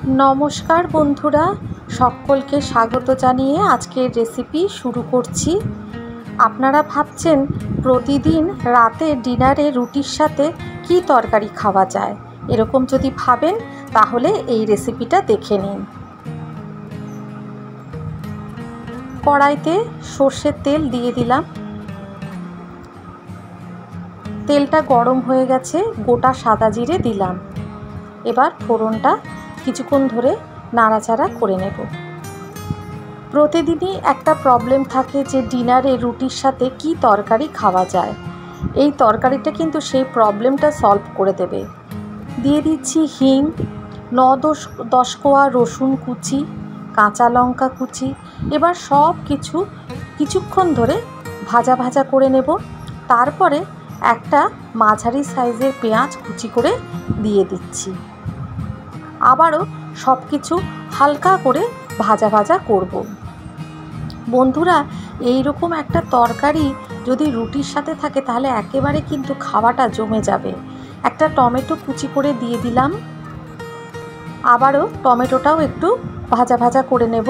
नमस्कार बंधुरा सकलके स्वागत जानिए आजकेर रेसिपि शुरू करछि। आपनारा भाबछेन प्रतिदिन राते डिनारे रुटिर साथे कि तरकारी खावा जाय, एरकम जदि भावेन ताहले एई रेसिपिटा देखे निन। कड़ाईते सर्षेर तेल दिए दिलाम, तेलटा गरम हये गेछे, गोटा सादा जिरे दिलाम। एबार फोड़नटा কিছুক্ষণ ধরে নাড়াচাড়া করে নেব। প্রতিদিনই একটা প্রবলেম থাকে যে ডিনারে রুটির সাথে কি তরকারি খাওয়া যায়। এই তরকারিটা কিন্তু সেই প্রবলেমটা সলভ করে দেবে। দিয়ে দিচ্ছি হিং, 9-10 কোয়া রসুন কুচি, কাঁচা লঙ্কা কুচি। এবার সব কিছুক্ষণ ধরে ভাজা ভাজা করে নেব। তারপরে একটা মাঝারি সাইজের পেঁয়াজ কুচি করে দিয়ে দিচ্ছি। আবারও সব কিছু হালকা করে ভাজা ভাজা করব। বন্ধুরা, এই রকম একটা তরকারি যদি রুটির সাথে থাকে তাহলে একেবারে কিন্তু খাওয়াটা জমে যাবে। একটা টমেটো কুচি করে দিয়ে দিলাম, আবারও টমেটোটাও একটু ভাজা ভাজা করে নেব।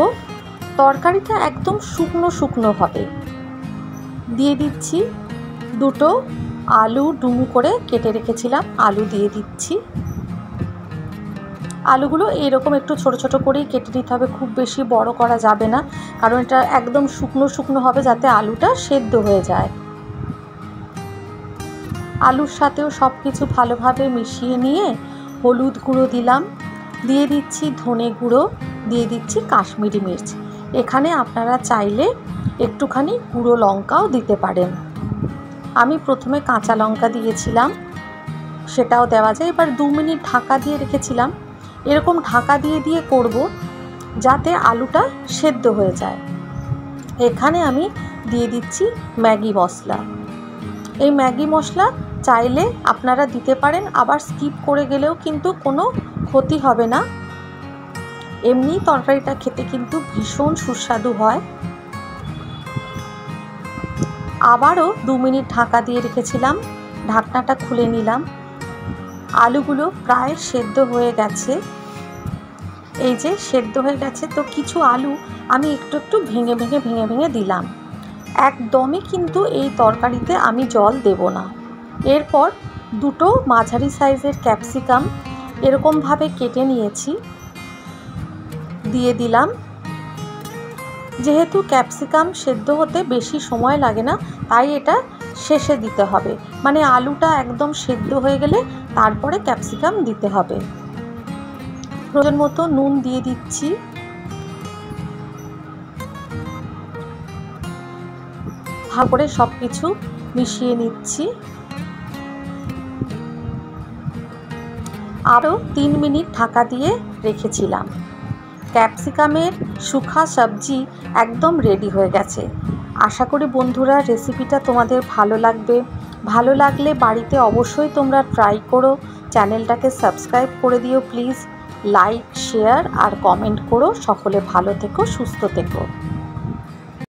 তরকারিটা একদম শুকনো শুকনো হবে। দিয়ে দিচ্ছি দুটো আলু ডুমু করে কেটে রেখেছিলাম, আলু দিয়ে দিচ্ছি। আলুগুলো এইরকম একটু ছোট ছোট করেই কেটে নিতে হবে, খুব বেশি বড় করা যাবে না, কারণ এটা একদম শুকনো শুকনো হবে যাতে আলুটা সেদ্ধ হয়ে যায়। আলুর সাথেও সব কিছু ভালোভাবে মিশিয়ে নিয়ে হলুদ গুঁড়ো দিলাম, দিয়ে দিচ্ছি ধনে গুঁড়ো, দিয়ে দিচ্ছি কাশ্মীরি মির্চ। এখানে আপনারা চাইলে একটুখানি গুঁড়ো লঙ্কাও দিতে পারেন। আমি প্রথমে কাঁচা লঙ্কা দিয়েছিলাম, সেটাও দেওয়া যায়। এবার 2 মিনিট ঢাকা দিয়ে রেখেছিলাম। এরকম ঢাকা দিয়ে দিয়ে করব যাতে আলুটা সেদ্ধ হয়ে যায়। এখানে আমি দিয়ে দিচ্ছি ম্যাগি মশলা। এই ম্যাগি মশলা চাইলে আপনারা দিতে পারেন, আবার স্কিপ করে গেলেও কিন্তু কোনো ক্ষতি হবে না। এমনি তরকারিটা খেতে কিন্তু ভীষণ সুস্বাদু হয়। আবারও 2 মিনিট ঢাকা দিয়ে রেখেছিলাম, ঢাকনাটা খুলে নিলাম। আলুগুলো প্রায় সেদ্ধ হয়ে গেছে। এই যে সেদ্ধ হয়ে গেছে, তো কিছু আলু আমি একটু একটু ভেঙে ভেঙে দিলাম। একদমই কিন্তু এই তরকারিতে আমি জল দেব না। এরপর দুটো মাঝারি সাইজের ক্যাপসিকাম এরকমভাবে কেটে নিয়েছি, দিয়ে দিলাম। যেহেতু ক্যাপসিকাম সেদ্ধ হতে বেশি সময় লাগে না, তাই এটা শেষে দিতে হবে, মানে আলুটা একদম সেদ্ধ হয়ে গেলে তারপরে ক্যাপসিকাম দিতে হবে। প্রয়োজন মতো নুন দিয়ে দিচ্ছি। ভালো করে সব কিছু মিশিয়ে নিচ্ছি। আরও 3 মিনিট ঢাকা দিয়ে রেখেছিলাম। ক্যাপসিকামের শুখা সবজি একদম রেডি হয়ে গেছে। আশা করি বন্ধুরা রেসিপিটা তোমাদের ভালো লাগবে। ভালো লাগলে বাড়িতে অবশ্যই তোমরা ট্রাই করো। চ্যানেলটাকে সাবস্ক্রাইব করে দিও প্লিজ। লাইক, শেয়ার আর কমেন্ট করো। সকলে ভালো থেকো, সুস্থ থেকো।